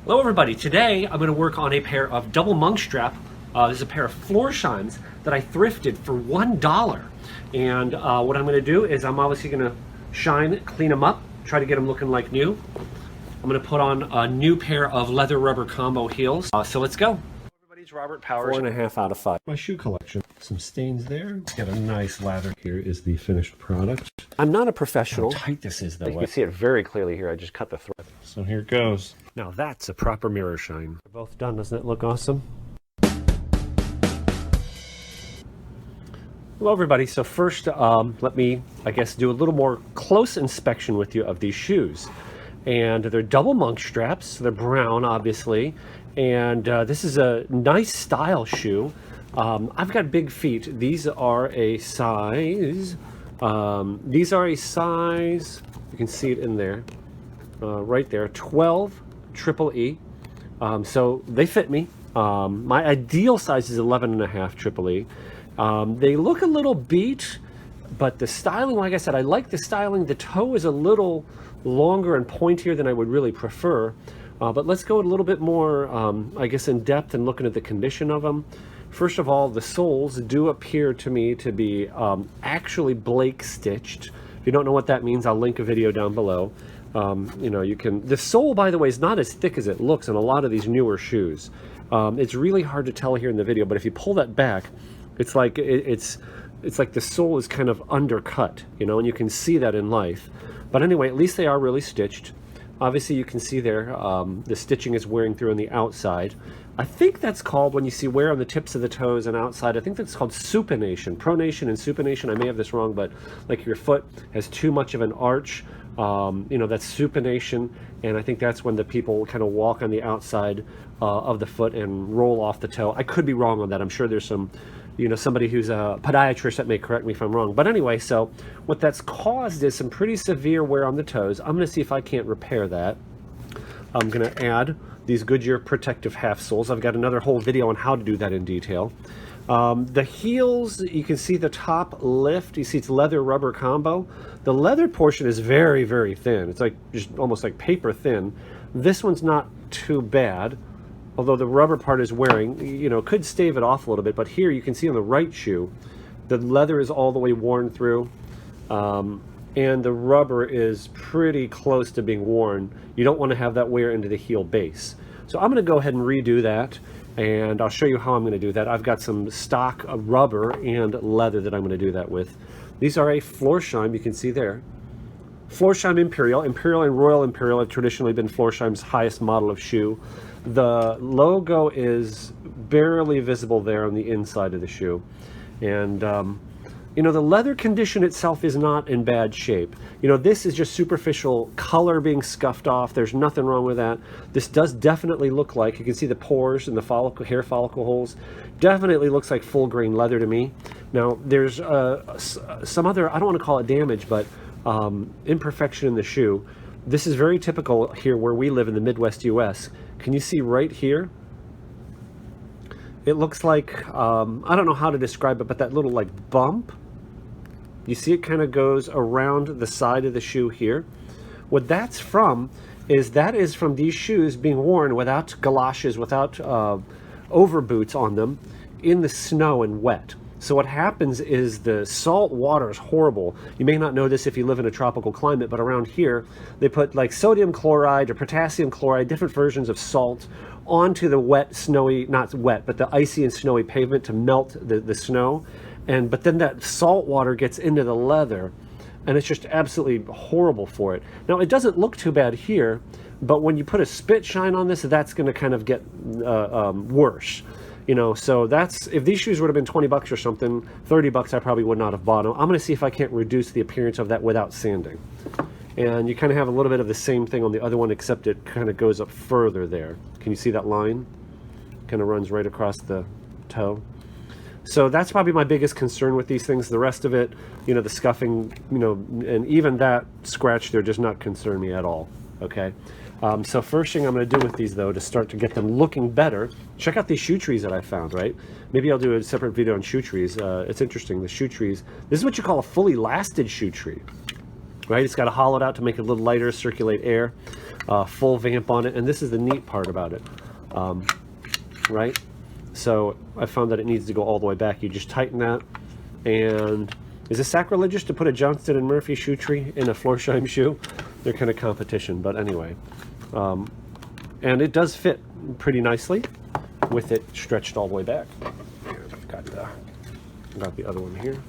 Hello everybody, today I'm going to work on a pair of double monk strap. This is a pair of Florsheims that I thrifted for $1. And what I'm going to do is I'm obviously going to shine, clean them up, try to get them looking like new. I'm going to put on a new pair of leather rubber combo heels. So let's go. Everybody's Robert Powers. 4.5 out of 5. My shoe collection. Some stains there. Got a nice lather. Here is the finished product. I'm not a professional. How tight this is though. You can see it very clearly here. I just cut the thread. So here it goes. Now that's a proper mirror shine. They're both done. Doesn't it look awesome? Hello everybody. So first let me, I guess, do a little more close inspection with you of these shoes. And they're double monk straps. They're brown, obviously. And this is a nice style shoe. I've got big feet. These are a size, you can see it in there, right there, 12 triple E. So they fit me. My ideal size is 11.5 triple E. They look a little beat, but the styling, like I said, I like the styling. The toe is a little longer and pointier than I would really prefer. But let's go a little bit more, I guess, in depth and looking at the condition of them. First of all, the soles do appear to me to be actually Blake stitched. If you don't know what that means, I'll link a video down below. You know, you can. The sole, by the way, is not as thick as it looks in a lot of these newer shoes. It's really hard to tell here in the video, but if you pull that back, it's like it's like the sole is kind of undercut, you know, and you can see that in life. But anyway, at least they are really stitched. Obviously, you can see there the stitching is wearing through on the outside. I think that's called, when you see wear on the tips of the toes and outside, I think that's called supination. Pronation and supination, I may have this wrong, but like your foot has too much of an arch, you know, that's supination. And I think that's when the people kind of walk on the outside of the foot and roll off the toe. I could be wrong on that. I'm sure there's some, you know, somebody who's a podiatrist that may correct me if I'm wrong. But anyway, so what that's caused is some pretty severe wear on the toes. I'm going to see if I can't repair that. I'm going to add these Goodyear protective half soles. I've got another whole video on how to do that in detail. The heels, you can see the top lift. You see it's leather rubber combo. The leather portion is very, very thin. It's like just almost like paper thin. This one's not too bad, although the rubber part is wearing, you know, could stave it off a little bit. But here you can see on the right shoe, the leather is all the way worn through. And the rubber is pretty close to being worn. You don't want to have that wear into the heel base. So I'm going to go ahead and redo that, and I'll show you how I'm going to do that. I've got some stock rubber and leather that I'm going to do that with. These are a Florsheim, you can see there. Florsheim Imperial. Imperial and Royal Imperial have traditionally been Florsheim's highest model of shoe. The logo is barely visible there on the inside of the shoe. And you know, the leather condition itself is not in bad shape. You know, this is just superficial color being scuffed off. There's nothing wrong with that. This does definitely look like, you can see the pores and the follicle, hair follicle holes. Definitely looks like full grain leather to me. Now, there's some other, I don't want to call it damage, but imperfection in the shoe. This is very typical here where we live in the Midwest US. Can you see right here? It looks like, I don't know how to describe it, but that little like bump, you see it kind of goes around the side of the shoe here. What that's from is from these shoes being worn without galoshes, without over boots on them in the snow and wet. So what happens is the salt water is horrible. You may not know this if you live in a tropical climate, but around here they put like sodium chloride or potassium chloride, different versions of salt, onto the wet, snowy, not wet, but the icy and snowy pavement to melt the snow. But then that salt water gets into the leather, and it's just absolutely horrible for it. Now, it doesn't look too bad here, but when you put a spit shine on this, that's going to kind of get worse. You know, so that's, if these shoes would have been 20 bucks or something, 30 bucks, I probably would not have bought them. I'm going to see if I can't reduce the appearance of that without sanding. And you kind of have a little bit of the same thing on the other one, except it kind of goes up further there. Can you see that line? Kind of runs right across the toe. So that's probably my biggest concern with these things. The rest of it, you know, the scuffing, you know, and even that scratch there does not concern me at all, okay? So first thing I'm going to do with these, though, to start to get them looking better, check out these shoe trees that I found, right? Maybe I'll do a separate video on shoe trees. It's interesting, the shoe trees. This is what you call a fully lasted shoe tree. right? It's got a hollowed out to make it a little lighter, circulate air, full vamp on it, and this is the neat part about it, right? So I found that it needs to go all the way back. You just tighten that, and is it sacrilegious to put a Johnston & Murphy shoe tree in a Florsheim shoe? They're kind of competition, but anyway. And it does fit pretty nicely with it stretched all the way back. I've got the other one here.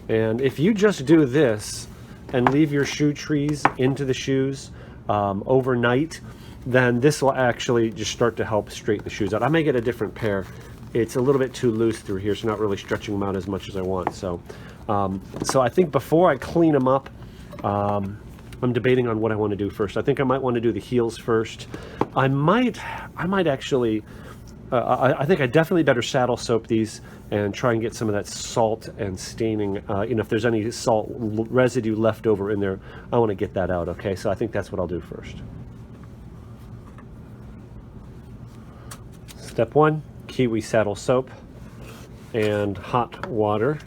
And if you just do this and leave your shoe trees into the shoes overnight, then this will actually just start to help straighten the shoes out. I may get a different pair. It's a little bit too loose through here, so not really stretching them out as much as I want. So, so I think before I clean them up, I'm debating on what I want to do first. I think I might want to do the heels first. I might actually, I think I definitely better saddle soap these and try and get some of that salt and staining. You know, if there's any salt residue left over in there, I want to get that out, okay? So I think that's what I'll do first. Step one, Kiwi saddle soap and hot water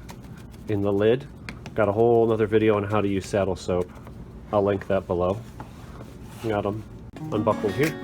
in the lid. Got a whole other video on how to use saddle soap. I'll link that below. Got them unbuckled here.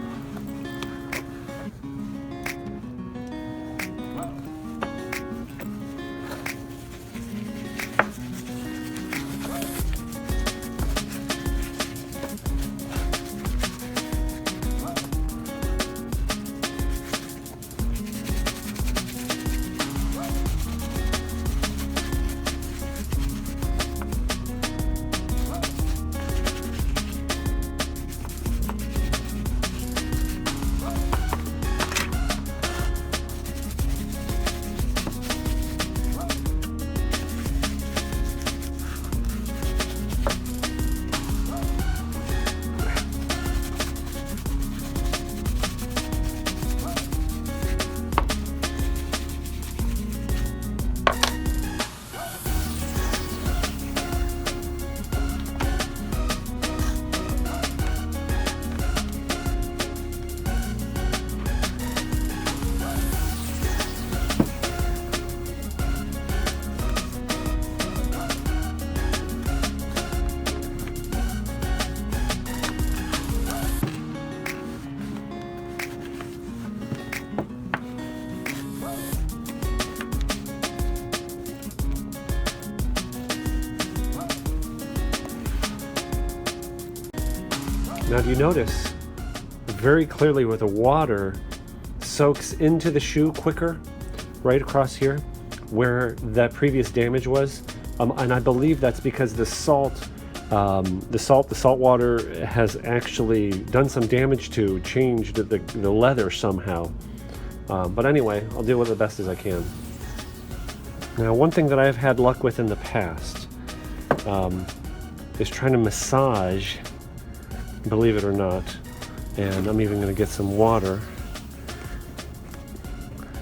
Now, do you notice very clearly where the water soaks into the shoe quicker, right across here, where that previous damage was? And I believe that's because the salt water has actually done some damage to, changed the leather somehow. But anyway, I'll deal with it the best as I can. Now, one thing that I've had luck with in the past is trying to massage, believe it or not, and I'm even going to get some water.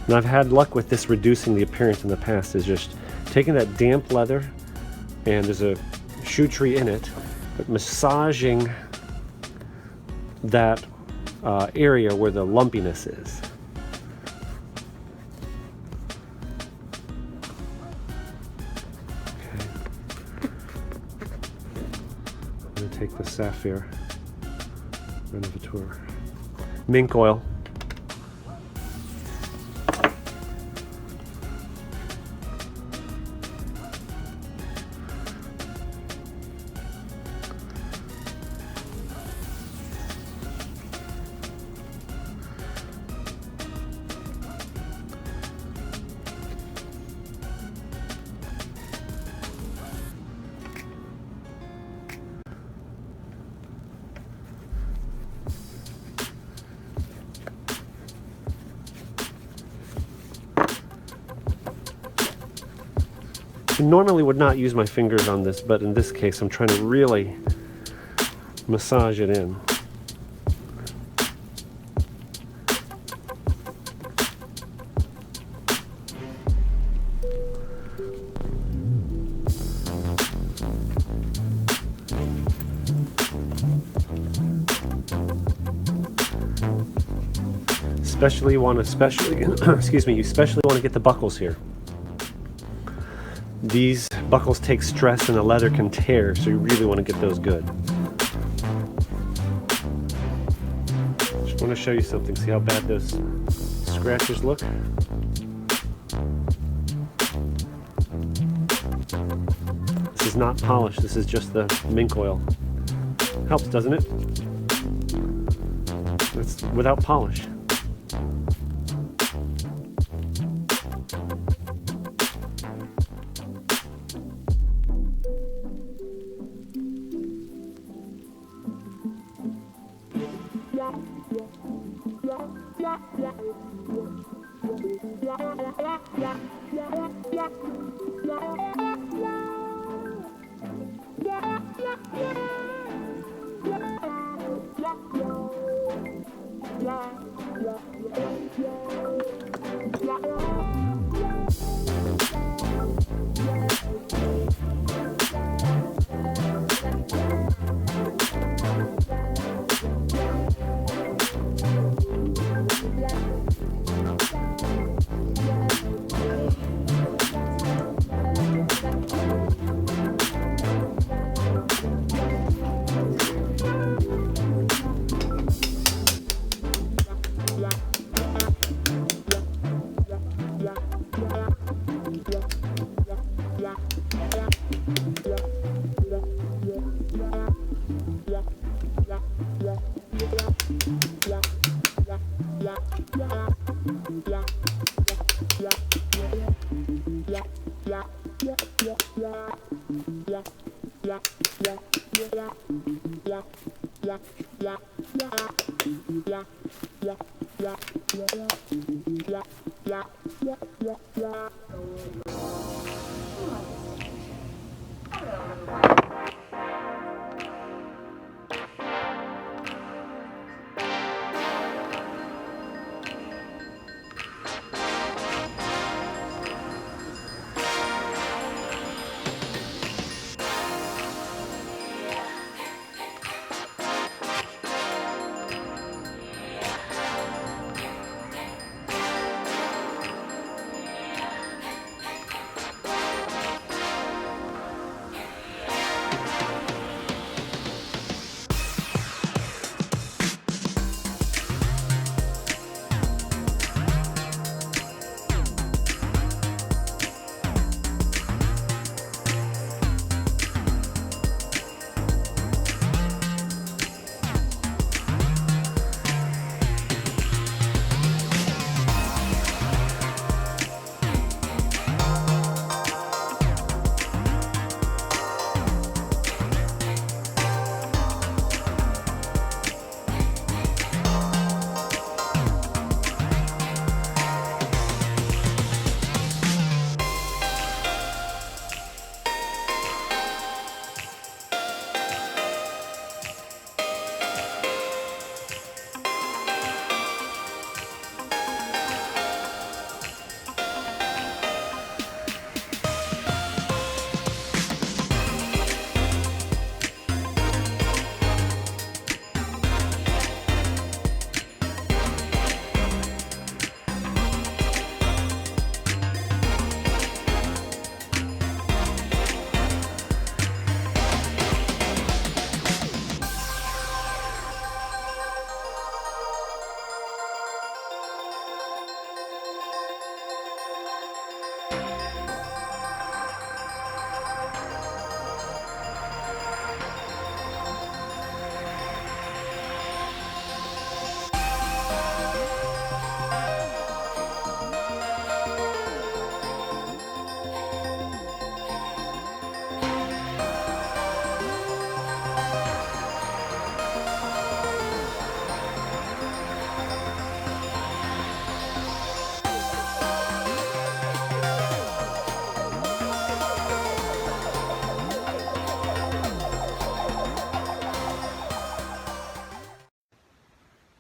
And I've had luck with this reducing the appearance in the past, is just taking that damp leather, and there's a shoe tree in it, but massaging that area where the lumpiness is. Okay. I'm going to take the Saphir Medaille mink oil. I normally would not use my fingers on this, but in this case I'm trying to really massage it in. Especially you want to, excuse me, you especially want to get the buckles here. These buckles take stress and the leather can tear, so you really want to get those good. Just want to show you something. See how bad those scratches look? This is not polished, this is just the mink oil. Helps, doesn't it? It's without polish.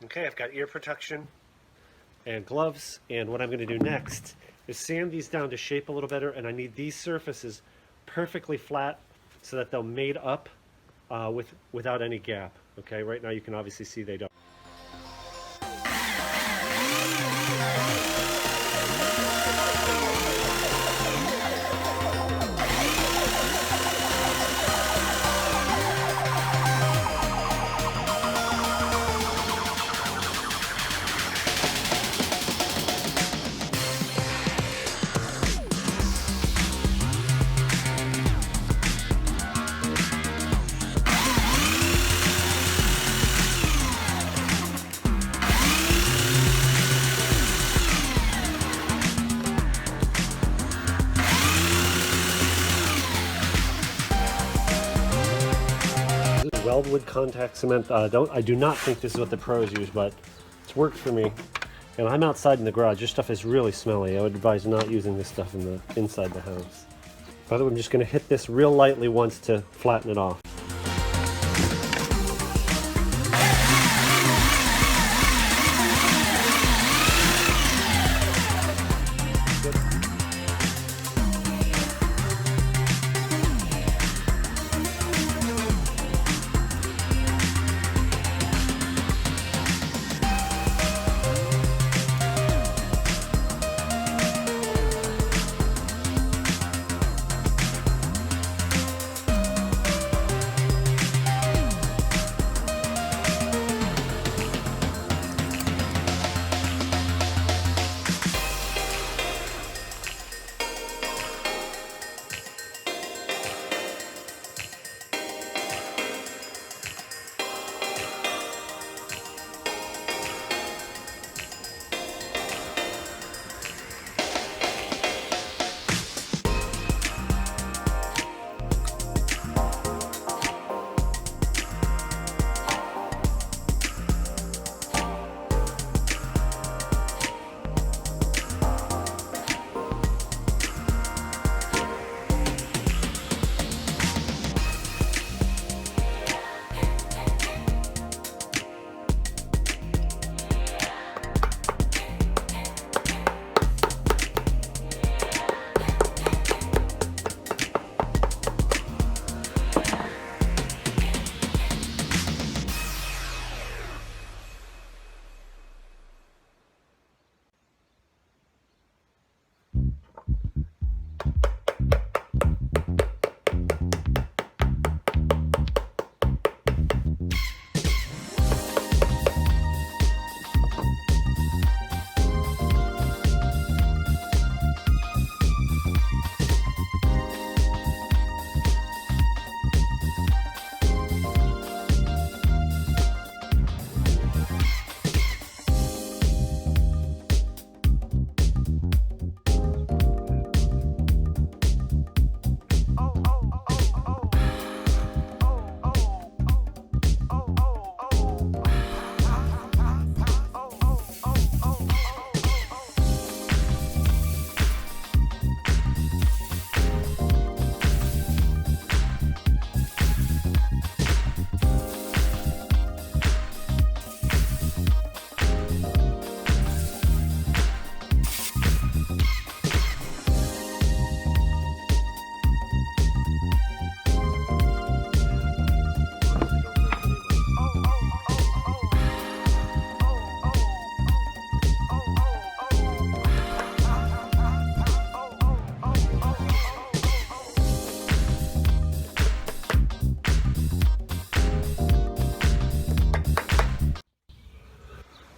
Okay, I've got ear protection and gloves, and what I'm going to do next is sand these down to shape a little better, and I need these surfaces perfectly flat so that they'll mate up without any gap. Okay, right now you can obviously see they don't. Weldwood contact cement. I do not think this is what the pros use, but it's worked for me. And I'm outside in the garage. This stuff is really smelly. I would advise not using this stuff inside the house. By the way, I'm just going to hit this real lightly once to flatten it off.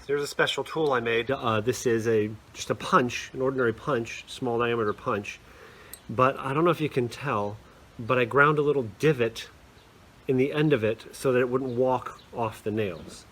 Here's a special tool I made. This is just a punch, an ordinary punch, small diameter punch. But I don't know if you can tell, but I ground a little divot in the end of it so that it wouldn't walk off the nails.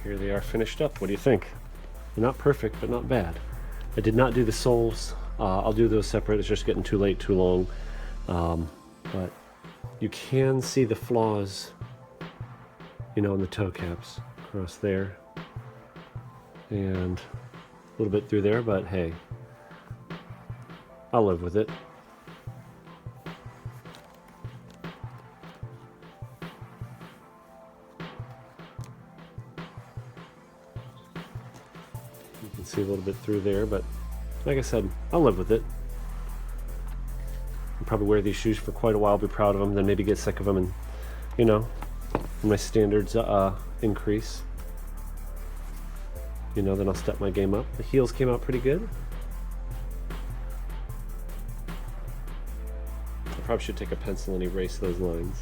here they are finished up. What do you think? They're not perfect, but not bad. I did not do the soles. I'll do those separate. It's just getting too late, too long. But you can see the flaws, you know, in the toe caps across there and a little bit through there, but hey, I'll live with it. You can see a little bit through there, but like I said, I'll live with it. I'll probably wear these shoes for quite a while, be proud of them, then maybe get sick of them, and you know, my standards increase. You know, then I'll step my game up. The heels came out pretty good. I probably should take a pencil and erase those lines.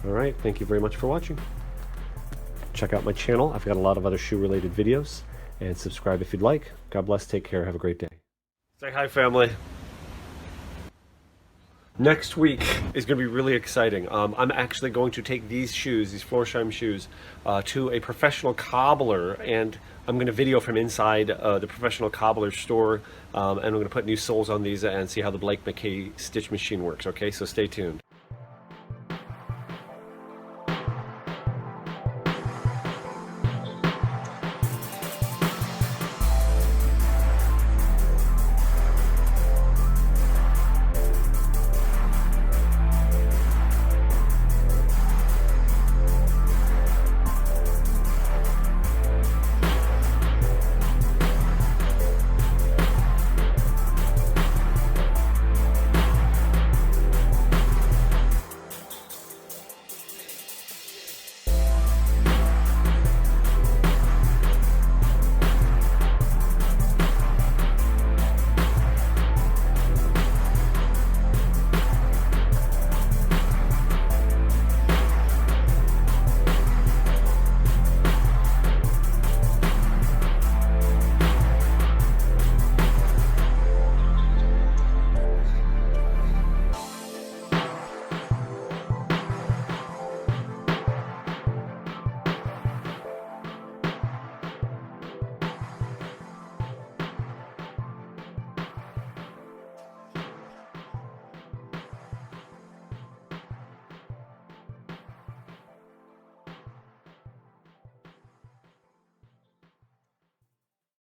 Alright, thank you very much for watching. Check out my channel. I've got a lot of other shoe related videos, and subscribe if you'd like. God bless, take care, have a great day. Say hi, family. Next week is going to be really exciting. I'm actually going to take these shoes, these Florsheim shoes, to a professional cobbler, and I'm going to video from inside the professional cobbler store, and I'm going to put new soles on these and see how the Blake McKay stitch machine works, okay? So stay tuned.